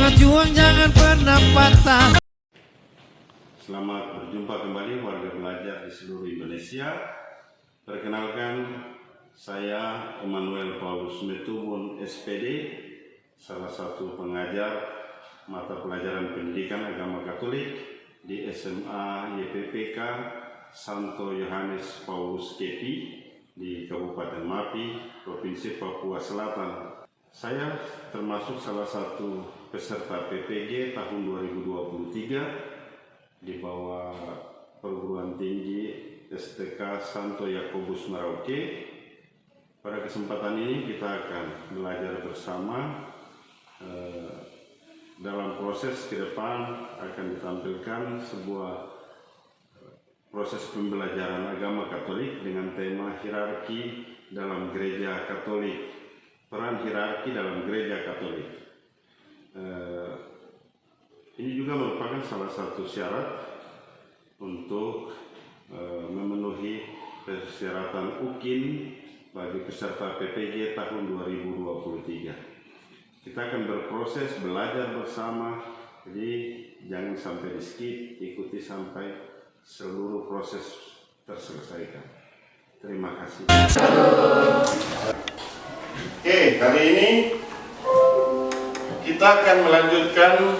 Semangat juang jangan pernah patah. Selamat berjumpa kembali warga belajar di seluruh Indonesia. Perkenalkan, saya Emmanuel Paulus Metubun SPD, salah satu pengajar mata pelajaran pendidikan agama Katolik di SMA YPPK Santo Yohanes Paulus Kepi di Kabupaten Mapi, Provinsi Papua Selatan. Saya termasuk salah satu peserta PPG tahun 2023 di bawah perguruan tinggi STK Santo Yakobus Merauke. Pada kesempatan ini kita akan belajar bersama. Dalam proses ke depan akan ditampilkan sebuah proses pembelajaran agama Katolik dengan tema hierarki dalam gereja Katolik. Peran hierarki dalam gereja Katolik. Ini juga merupakan salah satu syarat untuk memenuhi persyaratan UKIN bagi peserta PPG tahun 2023. Kita akan berproses belajar bersama, jadi jangan sampai di skip, ikuti sampai seluruh proses terselesaikan. Terima kasih. Oke, kali ini kita akan melanjutkan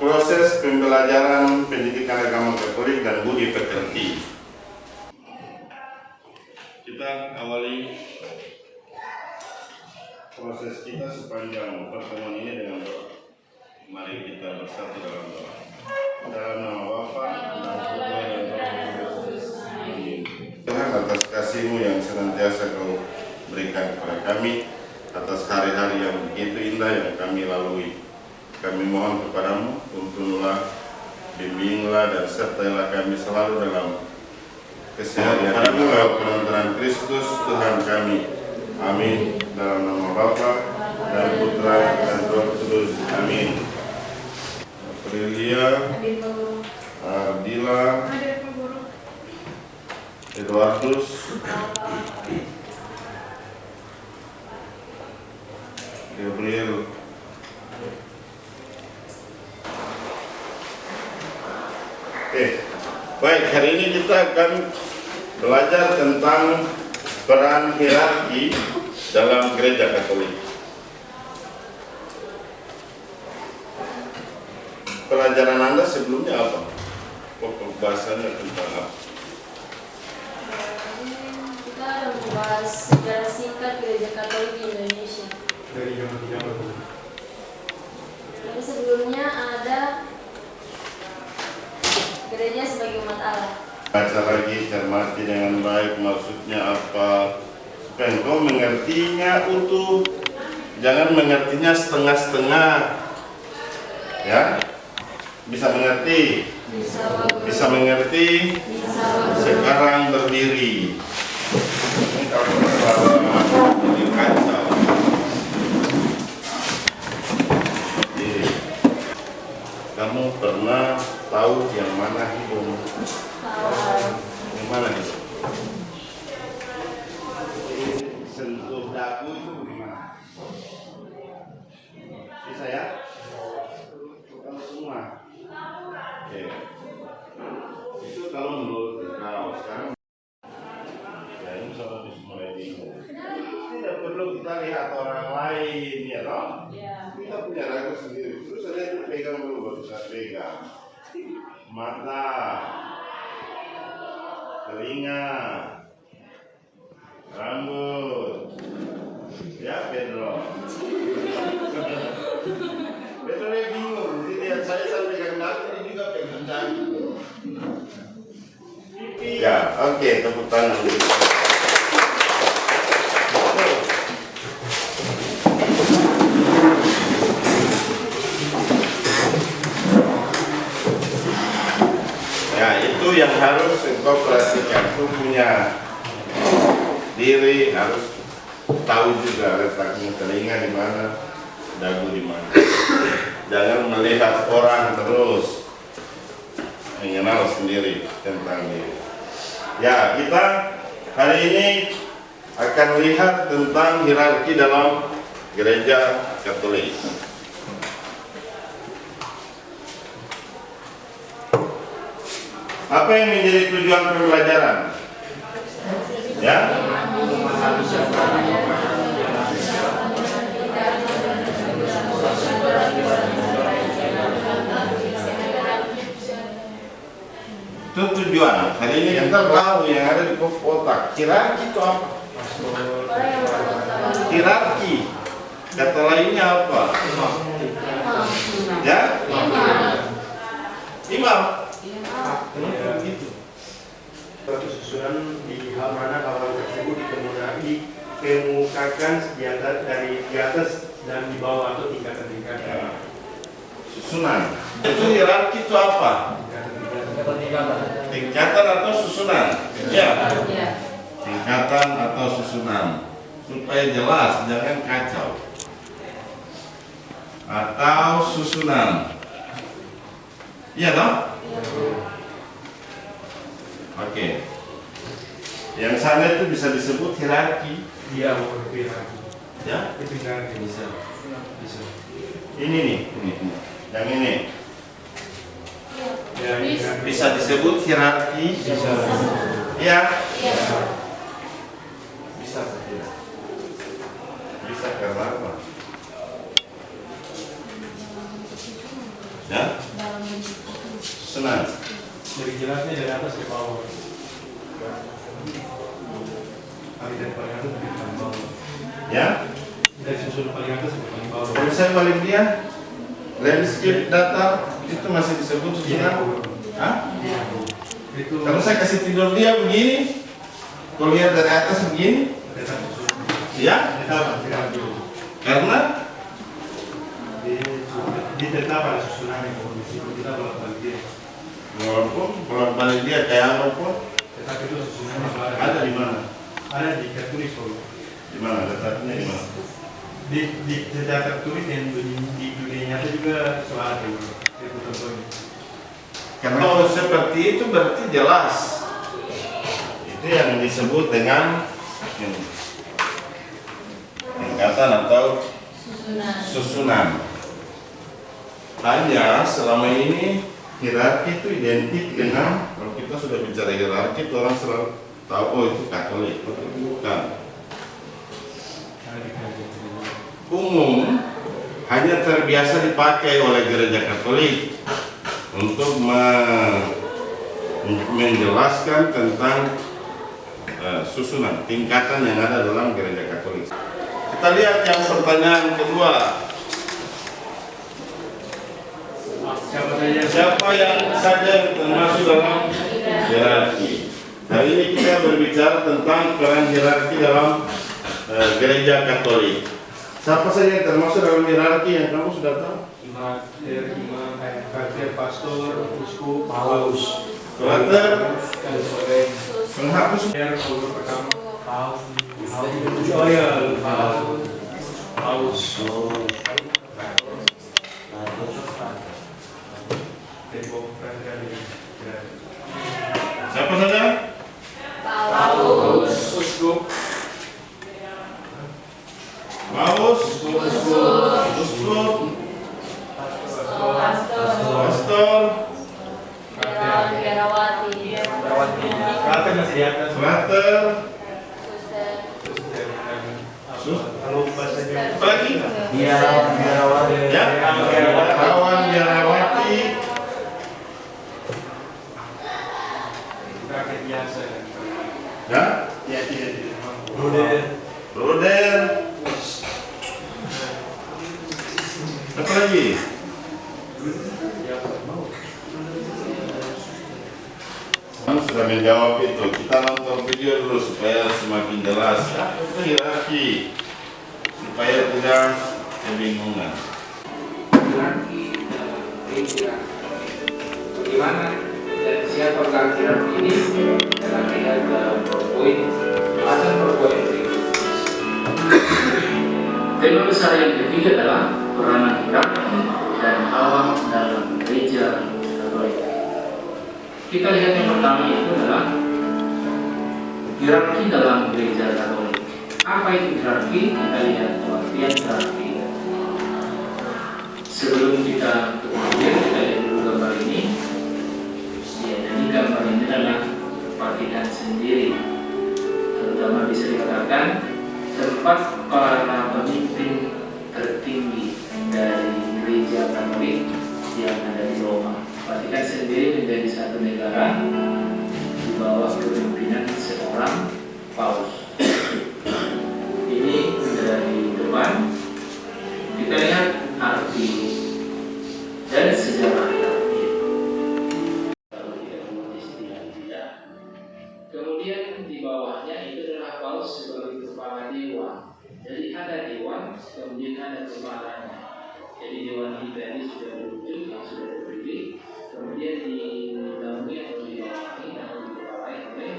proses pembelajaran pendidikan agama Katolik dan budi pekerti. Kita awali proses kita sepanjang pertemuan ini dengan doa. Mari kita bersatu dalam doa. Dalam nama Bapa dan Putra dan Roh Kudus. Amin. Tuhan, atas kasih-Mu yang senantiasa Kau berikan kepada kami, atas hari-hari yang begitu indah yang kami lalui, kami mohon kepadamu, tuntunlah, bimbinglah dan sertailah kami selalu dalam keseharian penontonan Kristus Tuhan kami. Amin. Dalam nama Bapa dan Putra dan Roh Kudus. Amin. Aprilia, Ardila, Eduardus, Gabriel, baik, hari ini kita akan belajar tentang peran hierarki dalam gereja Katolik. Pelajaran Anda sebelumnya apa? Pokok bahasanya tentang apa? Kita ada membahas sejarah singkat gereja Katolik di Indonesia. Dari zaman Jadi sebelumnya ada gereja sebagai umat Allah. Baca lagi, cermati dengan baik maksudnya apa, supaya engkau mengertinya utuh, jangan mengertinya setengah-setengah. Ya, bisa mengerti, bisa mengerti, sekarang berdiri. Ini kalau terlalu jadi kacau. Berdiri. Kamu pernah tahu yang mana hidung? Yang mana nih? Sentuh dagu itu gimana? Bisa ya? Kamu semua? Oke. Itu kalau menurut kau sekarang ya ini sama mulai bingung. Tidak perlu kita lihat orang lain ya toh? Kita punya ragu sendiri. Terus saya itu pegang dulu baru kita pegang. Mata, telinga, rambut, ya Pedro. Pedro dia bingung, jadi lihat saya sampai pegang dagu, dia juga pegang dagu. Ya, oke, tepuk tangan. Yang harus engkau perhatikan, engkau punya diri harus tahu juga letaknya telinga di mana, dagu di mana. Jangan melihat orang terus, mengenal sendiri tentang diri. Ya, kita hari ini akan lihat tentang hierarki dalam gereja Katolik. Apa yang menjadi tujuan pembelajaran? Ya? Itu tujuan. Hari ini kita tahu yang ada di kotak. Hierarki itu apa? Hierarki. Kata lainnya apa? Ya? Imam. Gitu. Suatu susunan di hal mana hal tersebut dikemukakan di atas dan di bawah atau tingkatan-tingkatan. Ya. Susunan. Itu hierarki itu apa? Tingkatan atau susunan? Ya. Tingkatan atau susunan. Supaya jelas, jangan kacau. Atau susunan. Iya toh? Oke. Yang sana itu bisa disebut hierarki. Iya, hierarki. Ya? Itu hierarki bisa. Ini nih, ini. Yang ini Ya, hierarki. bisa disebut hierarki. Bisa. Ya. Bisa tidak? Bisa karena apa? Ya? Senang. Dari jelasnya dari atas ke bawah. Dari paling atas ke paling bawah. Ya? Dari susun paling atas ke paling bawah. Kalau saya balik dia, landscape data itu masih disebut susunan. Hah? Itu Kalau saya kasih tidur dia begini, kalau lihat dari atas begini, ya? Karena ditetapkan susunannya kita bolak-balik dia. walaupun bolak-balik dia kayak apapun, Tetapi itu susunannya ada di mana? ada di tertulis kalau Di mana? Letaknya di mana? di secara tertulis dan di dunia nyata juga soal itu contohnya. Karena kalau seperti itu berarti jelas. Itu yang disebut dengan ini, tingkatan atau susunan. Hanya selama ini hierarki itu identik dengan, kalau kita sudah bicara hierarki itu orang selalu tahu oh itu Katolik, bukan. Umum hanya terbiasa dipakai oleh gereja Katolik untuk menjelaskan tentang susunan tingkatan yang ada dalam gereja Katolik. Kita lihat yang pertanyaan kedua. Siapa yang saja yang termasuk dalam hierarki? Hari ini kita berbicara tentang peran hierarki dalam gereja Katolik. Siapa saja yang termasuk dalam hierarki yang kamu sudah tahu? Imam, pastor, uskup, paus, Klater, dan sebagainya. penghapus. Paus pertama, paus, oh ya, paus, Siapa saja? Paus, uskup, Paus, uskup, pastor, biarawati, Klater masih di atas. klater, Kalau bahasanya apa lagi? biarawati, Ya, biarawan, biarawati, rakyat biasa. ya, Tidak. Bruder, broder, apa lagi? Kamu sudah menjawab itu. Kita nonton video dulu supaya semakin jelas. Itu hierarki supaya tidak kebingungan. Hierarki dalam gereja. Bagaimana dan siapa hierarki ini dalam lihat dalam PowerPoint atau PowerPoint berikut. Tema besar yang ketiga adalah peranan hierarki dan awam dalam gereja Katolik. Kita lihat yang pertama itu adalah hierarki dalam gereja Katolik. Apa itu hierarki? Kita lihat pengertian hierarki. Sebelum kita ke pengertian, kita lihat dulu gambar ini. Ya, jadi gambar Vatikan sendiri, terutama bisa dikatakan tempat para pemimpin tertinggi dari gereja Katolik yang ada di Roma. Vatikan sendiri menjadi satu negara di bawah kepemimpinan seorang paus. Ini dari depan kita lihat arti dan sejarahnya. Kemudian di bawahnya itu adalah paus sebagai kepala dewan. Jadi ada dewan, kemudian ada kepalanya. Jadi dewan kita ini sudah berwujud, yang sudah terpilih. Kemudian dinaungi atau dibawahi atau dikepalai oleh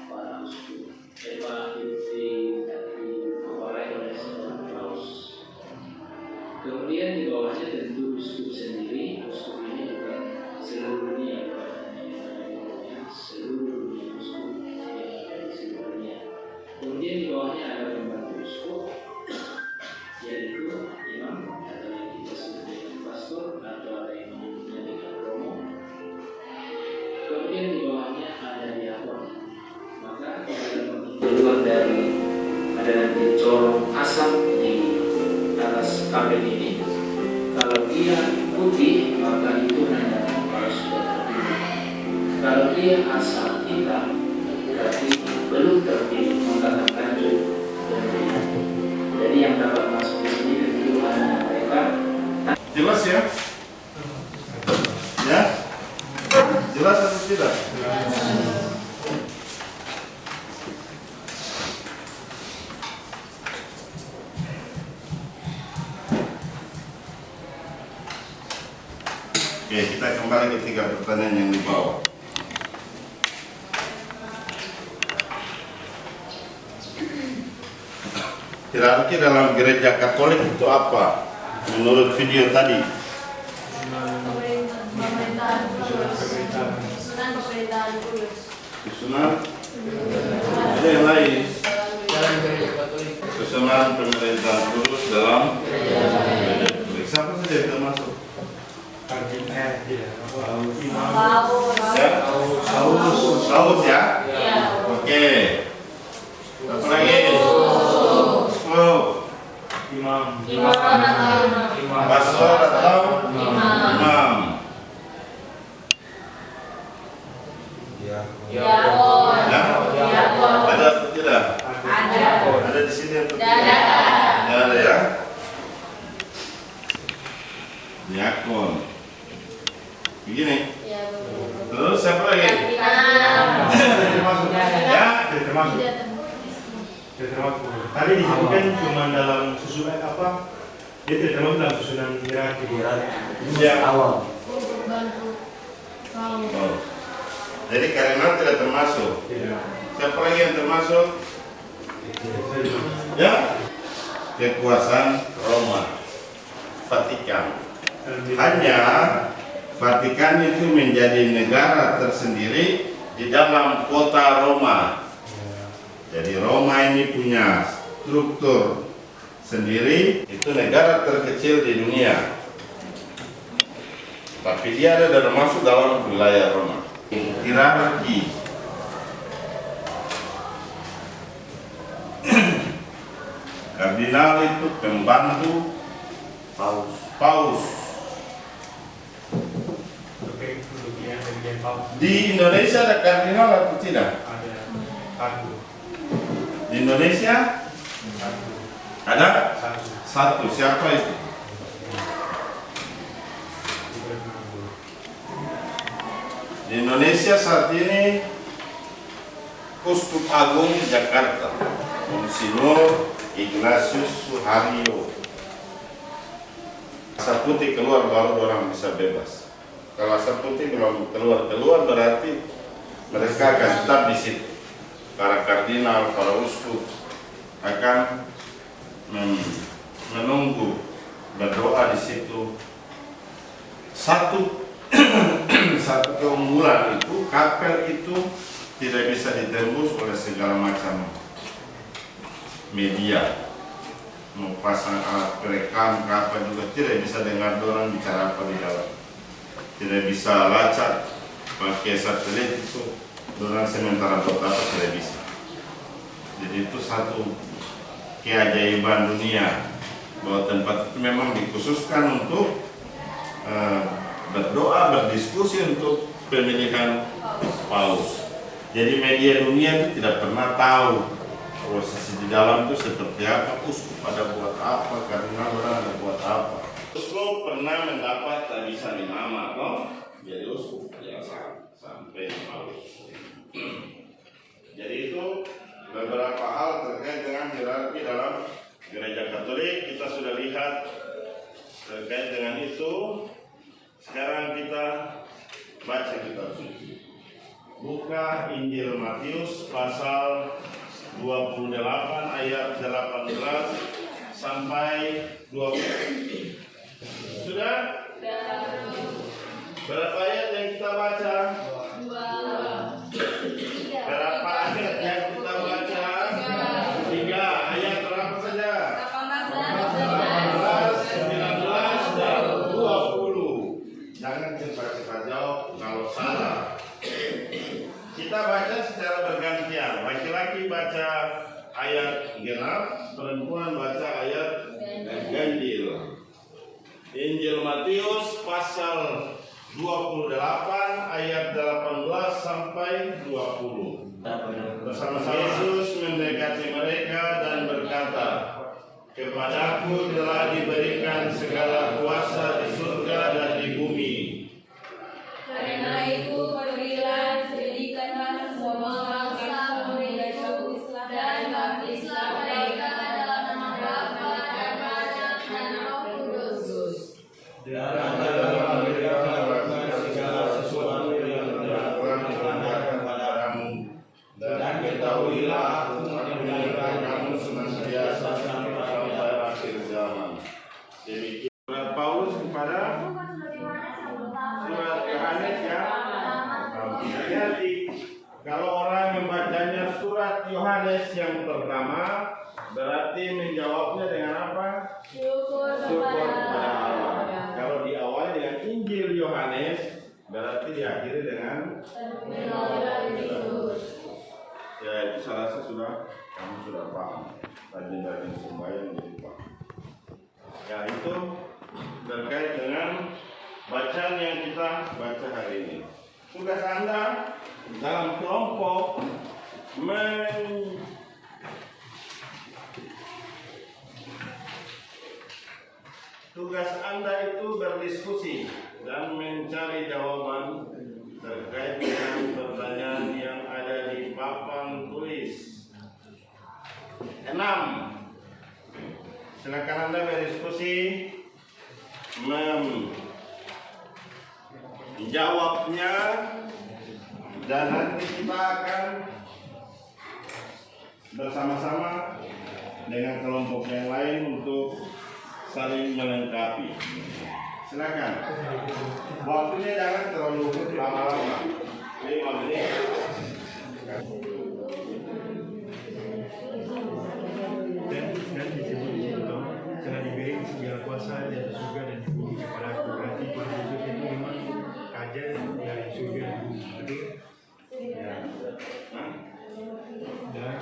para uskup. Jadi para dikepalai oleh seorang paus. Kemudian di bawahnya tentu uskup sendiri. Uskup ini juga seluruh dunia. Seluruh dunia uskup dari seluruh dunia. Kemudian di bawahnya ada pembantu uskup, yaitu imam atau yang kita sebut dengan pastor, atau ada yang menyebutnya dengan romo. Kemudian di bawahnya ada diakon. Maka keluar dari ada nanti corong asap di atas kabel ini. Kalau dia putih, maka itu menandakan kalau sudah terpilih. Kalau dia asap hitam, berarti belum terpilih, maka akan lanjut. Jadi yang dapat masuk di sini tentu hanya mereka. Jelas ya? Ya? Jelas atau tidak? Oke, kita kembali ke 3 pertanyaan yang di bawah. Hierarki dalam gereja Katolik itu apa? Menurut video tadi. Pemerintahan kudus. Susunan pemerintahan kudus. Susunan? Ada yang lain? Susunan pemerintahan kudus dalam gereja Katolik. Siapa saja yang termasuk? Paus ya? Iya. Oke. Apa lagi? Imam. Pastor atau imam? Ya? Ada atau tidak? Ada di sini atau tidak? Ada ya? Diakon. Begini. Terus siapa lagi? Ya? Termasuk. Tadi disebutkan cuma dalam susunan apa? Dia tidak termasuk dalam susunan hierarki. Ya. Awal. Oh. Jadi kardinal tidak termasuk. Siapa lagi yang termasuk? Ya? Kekuasaan Roma, Vatikan. Hanya Vatikan itu menjadi negara tersendiri di dalam kota Roma. Jadi Roma ini punya struktur sendiri, itu negara terkecil di dunia. Tapi dia ada termasuk dalam wilayah Roma. Hierarki. Kardinal itu pembantu paus. Di Indonesia ada kardinal atau tidak? Ada satu. Di Indonesia ada satu. Siapa itu? Di Indonesia saat ini Uskup Agung Jakarta, Monsignor Ignatius Suharyo. Asap putih keluar baru orang bisa bebas. Kalau asap putih belum keluar berarti mereka akan tetap di situ. Para kardinal, para uskup akan menunggu berdoa di situ. Satu keunggulan itu, kapel itu tidak bisa ditembus oleh segala macam media. Mau pasang alat perekam, apa juga tidak bisa dengar orang bicara apa di dalam. Tidak bisa lacak pakai satelit itu dengan sementara kota tidak bisa. Jadi itu satu keajaiban dunia bahwa tempat itu memang dikhususkan untuk berdoa, berdiskusi untuk pemilihan paus. Jadi media dunia itu tidak pernah tahu posisi di dalam itu seperti apa, uskup ada buat apa, kardinal ada buat apa. Uskup pernah mendapat tabisan imam atau jadi uskup ya sampai paus. Jadi itu beberapa hal terkait dengan hierarki dalam gereja Katolik kita sudah lihat terkait dengan itu. Sekarang kita baca kitab suci. Buka Injil Matius pasal 28 ayat 18 sampai 20. Sudah? Berapa ayat yang kita baca? Berapa ayat yang kita baca? 3 ayat berapa saja? 18, 19, dan 20. Jangan cepat-cepat jawab kalau salah. Kita baca secara bergantian. Laki-laki baca ayat genap, perempuan baca ayat ganjil. Injil Matius pasal 28 ayat 18 sampai 20. Bersama-sama Yesus mendekati mereka dan berkata, "Kepadaku telah diberikan segala kuasa di surga dan di bumi. Karena itu pergilah, jadikanlah semua bangsa murid-murid dan baptislah mereka dalam nama Bapa dan Anak dan Roh Kudus. Dalam mereka segala sesuatu yang telah Tuhan kepadamu, dan ketahuilah aku menyertai kamu senantiasa sampai akhir zaman." Demikian surat Paulus kepada surat Yohanes ya. Jadi kalau orang membacanya surat Yohanes yang pertama, berarti menjawabnya dengan apa? Syukur kepada Allah. Kalau diawali dengan Injil Yohanes, berarti diakhiri dengan ya itu saya rasa kamu sudah paham. Rajin-rajin sembahyang jadi paham. Ya itu terkait dengan bacaan yang kita baca hari ini. Tugas Anda dalam kelompok tugas Anda itu berdiskusi dan mencari jawaban terkait dengan pertanyaan yang ada di papan tulis. 6. Silakan Anda berdiskusi, menjawabnya, dan nanti kita akan bersama-sama dengan kelompok yang lain untuk saling melengkapi. Silakan. Waktunya jangan terlalu lama-lama. 5 menit. Dan disebut di situ telah diberi segala kuasa di atas surga dan di bumi kepadaku. Berarti Tuhan Yesus itu memang kajian dari surga dan bumi. Betul? Ya. Dan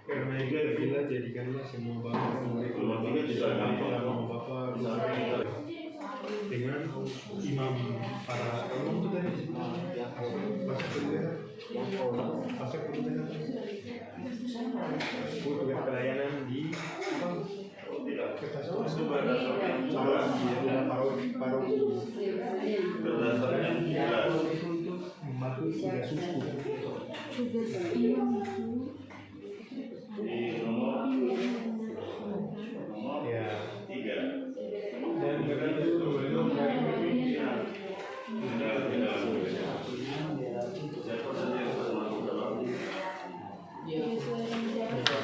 karena itu adalah jadikanlah semua bangsa murid dalam nama Bapa dengan imam para imam itu tadi pasal kedua tugas pelayanan di kertas itu berdasarkan paroki Berdasarkan untuk membantu tugas suku di nomor ya 3. dan begitu belum dari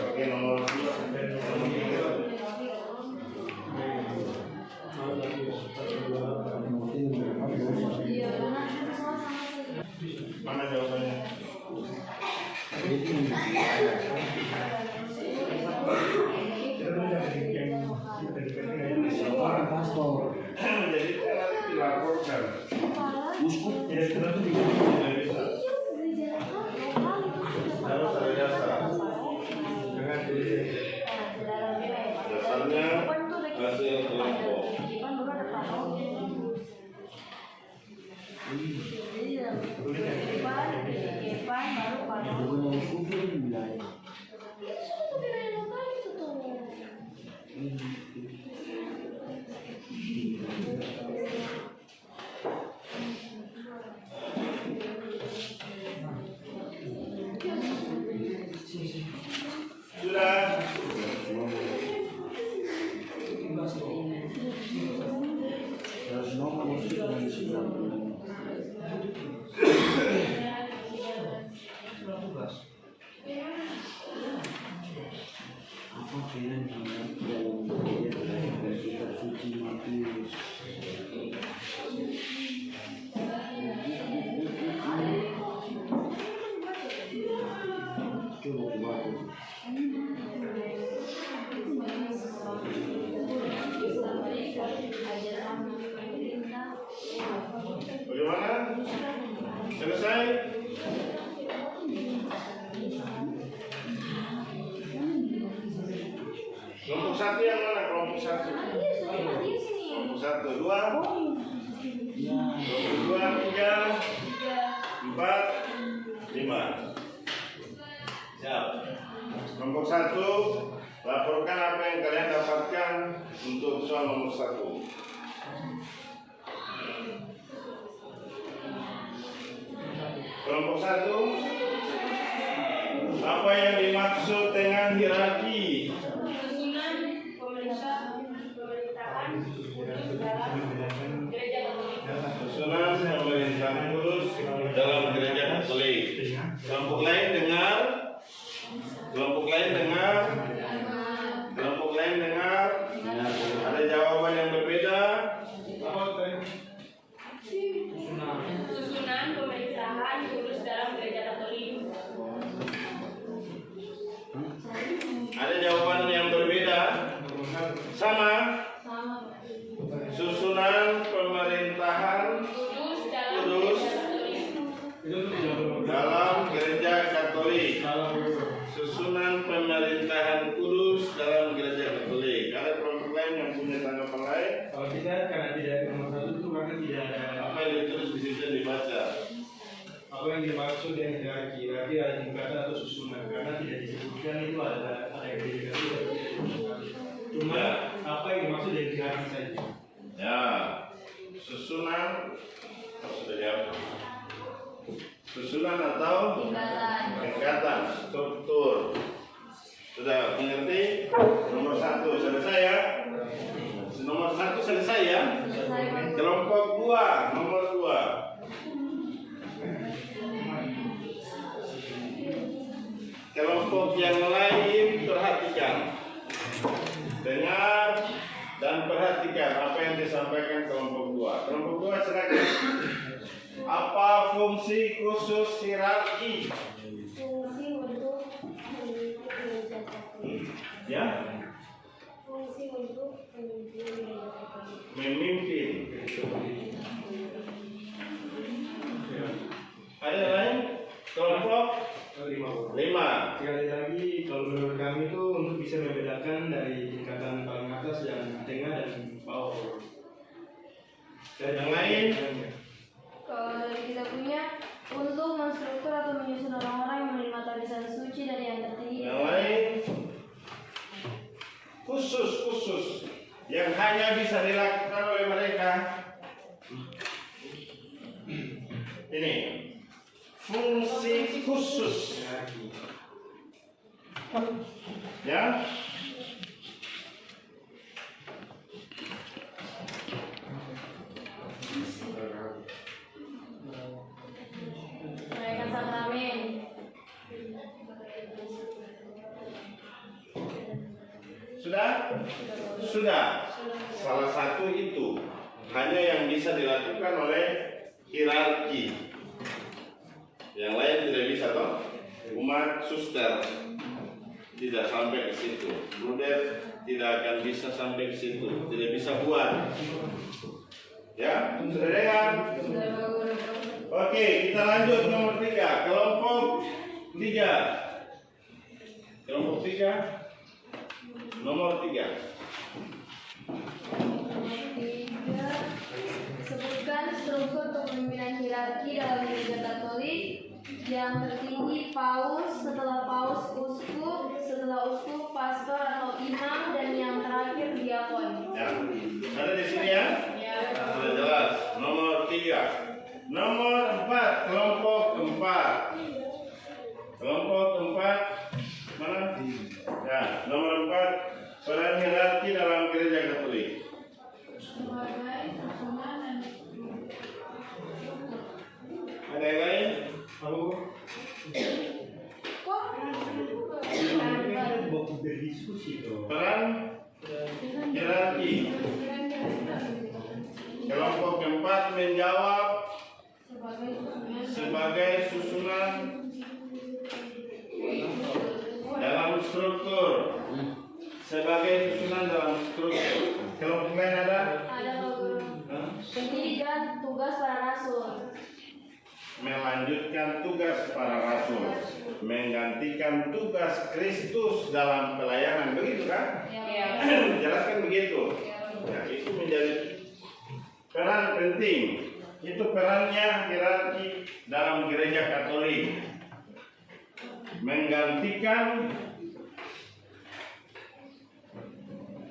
Oke, nomor 2. Mana jawabannya? Jadi nanti dilaporkan tidak terlalu tinggi. Tidak bisa. Harus terbiasa. Jangan di Dasarnya hasil kelompok. Sudah. Bagaimana? Selesai? Kelompok satu yang mana? Kelompok satu. Kelompok satu, dua. Kelompok dua, tiga, empat, lima. Siap. Kelompok satu, laporkan apa yang kalian dapatkan untuk soal nomor satu. Kelompok satu, apa yang dimaksud dengan hierarki? Susunan pemerintahan kudus dalam gereja Katolik. Kelompok lain dengar? Kelompok lain dengar? Kelompok lain dengar? Ada jawaban yang berbeda? Susunan pemerintahan kudus dalam gereja Katolik. Ada jawaban yang berbeda? Sama? Susunan pemerintahan kudus dalam gereja Katolik. Susunan pemerintahan kudus dalam gereja Katolik. Ada kelompok lain yang punya tanggapan lain? kalau kita karena tidak nomor satu itu karena tidak ada Apa yang ditulis di situ dibaca? apa yang dimaksud dengan hierarki ada tingkatan atau susunan karena tidak disebutkan itu ada yang tidak cuma apa yang dimaksud dari hierarki saja. Ya, susunan sudah jawab. Susunan atau tingkatan, struktur. Sudah mengerti? Nomor satu selesai ya. Nomor satu selesai ya. Kelompok dua, nomor dua. Kelompok yang lain perhatikan, dengar dan perhatikan apa yang disampaikan kelompok dua. Kelompok dua silakan. Apa fungsi khusus hierarki? Fungsi untuk Ya, fungsi untuk memimpin. Ada yang lain? Kelompok lima. Sekali lagi kalau menurut kami itu untuk bisa membedakan dari tingkatan paling atas dan tengah dan bawah. Dan yang lain? Kalau dari kita punya untuk menstruktur atau menyusun orang-orang yang menerima tarisan suci dari yang tertinggi. Yang lain? Khusus yang hanya bisa dilakukan oleh mereka. Ini fungsi khusus. Ya. Menaikkan sakramen. Sudah. Salah satu itu hanya yang bisa dilakukan oleh hierarki. Yang lain tidak bisa toh. Umat suster tidak sampai ke situ. Bruder tidak akan bisa sampai ke situ. Tidak bisa buat. Ya, sudah dengar? lanjut nomor 3, kelompok 3. Kelompok 3. Nomor 3. Sebutkan struktur kepemimpinan hierarki dalam Gereja Katolik. Yang tertinggi Paus, setelah Paus uskup, setelah uskup pastor atau imam, dan yang terakhir diakon. Ya, ada di sini ya? Sudah jelas. Nomor 3. Nomor 4, kelompok 4. Kelompok 4 mana? Ya, nomor 4, peran hierarki dalam Gereja Katolik. Ada yang lain? Berdiskusi tuh. Peran hierarki. Kelompok 4 menjawab sebagai susunan dalam struktur. Sebagai susunan dalam struktur. Kelompok lain ada? Ada guru. Pendidikan tugas para rasul. Melanjutkan tugas para rasul, menggantikan tugas Kristus dalam pelayanan, begitu kan? Ya. Jelaskan begitu. Ya, itu menjadi peran penting. Itu perannya hierarki dalam Gereja Katolik. Menggantikan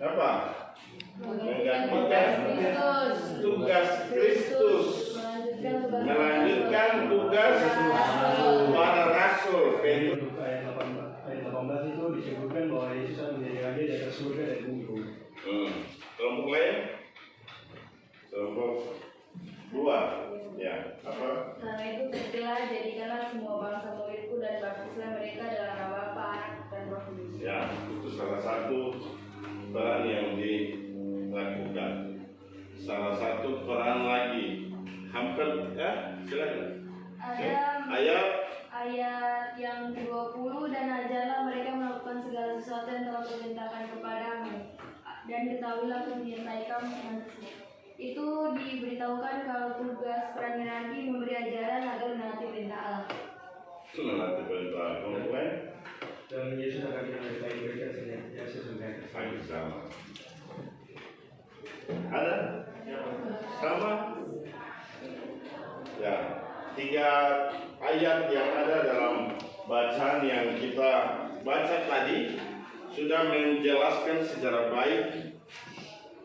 apa? Menggantikan tugas Kristus, melanjutkan tugas para rasul. Untuk ayat 18 itu disebutkan bahwa Yesus akan menjadi raja di atas surga dan bumi. Kelompok lain? Kelompok 2. Ya, apa? Karena itu tergelar jadikanlah semua bangsa muridku dan baptislah mereka dalam nama Bapa, Anak, dan Roh Kudus. Ya, itu salah satu peran yang dilakukan. Salah satu peran lagi. Hampir, ya, silakan. Ayat yang 20, dan ajarlah mereka melakukan segala sesuatu yang telah kuperintahkan kepadamu, dan ketahuilah aku menyertai kamu senantiasa. Itu diberitahukan kalau tugas peran hierarki memberi ajaran agar menaati perintah Allah. Menaati perintah Allah. Dan Yesus akan menyertai mereka senantiasa sampai sama. Ada? Sama? Ya, 3 ayat yang ada dalam bacaan yang kita baca tadi sudah menjelaskan secara baik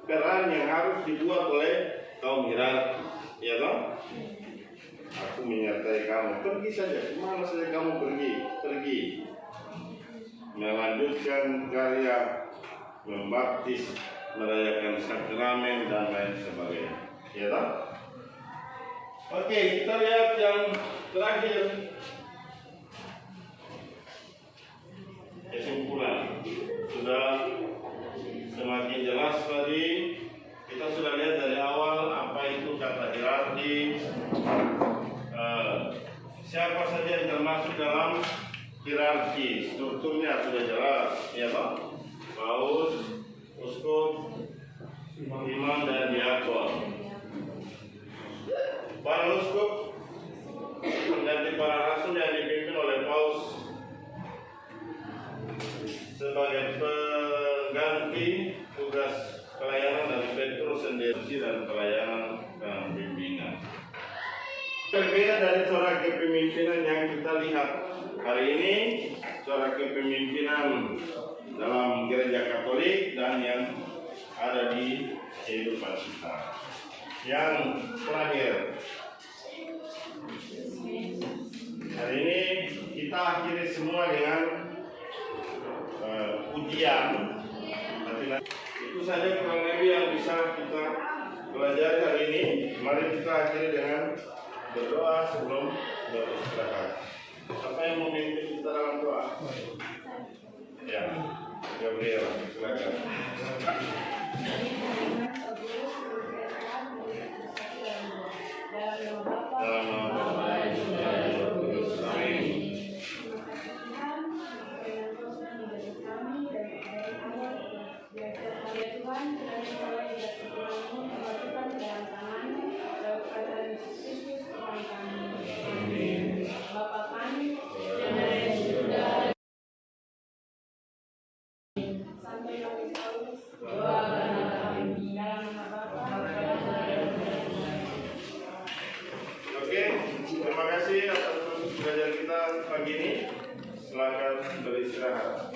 peran yang harus dibuat oleh kaum hierarki, ya toh? Aku menyertai kamu, pergi saja, kemana saja kamu pergi, melanjutkan karya, membaptis, merayakan sakramen dan lain sebagainya, ya toh? Oke, kita lihat yang terakhir. Kesimpulan sudah semakin jelas tadi. Kita sudah lihat dari awal apa itu kata hierarki, siapa saja yang termasuk dalam hierarki, strukturnya sudah jelas, ya Pak. Paus, uskup, imam dan diakon. Para uskup mengganti para rasul yang dipimpin oleh Paus sebagai pengganti tugas pelayanan dan Petrus sendiri dan pelayanan dan bimbingan. Berbeda dari corak kepemimpinan yang kita lihat hari ini, corak kepemimpinan dalam Gereja Katolik dan yang ada di kehidupan kita. Yang terakhir, hari ini kita akhiri semua dengan ujian. Itu saja kurang lebih yang bisa kita pelajari hari ini. Mari kita akhiri dengan berdoa sebelum beristirahat. Siapa yang memimpin kita dalam doa? Ya, Gabriel, silakan. Dalam nama Bapa dan Putra dan Roh Kudus. Amin. Amin. kasih atas proses belajar kita pagi ini. Silakan beristirahat.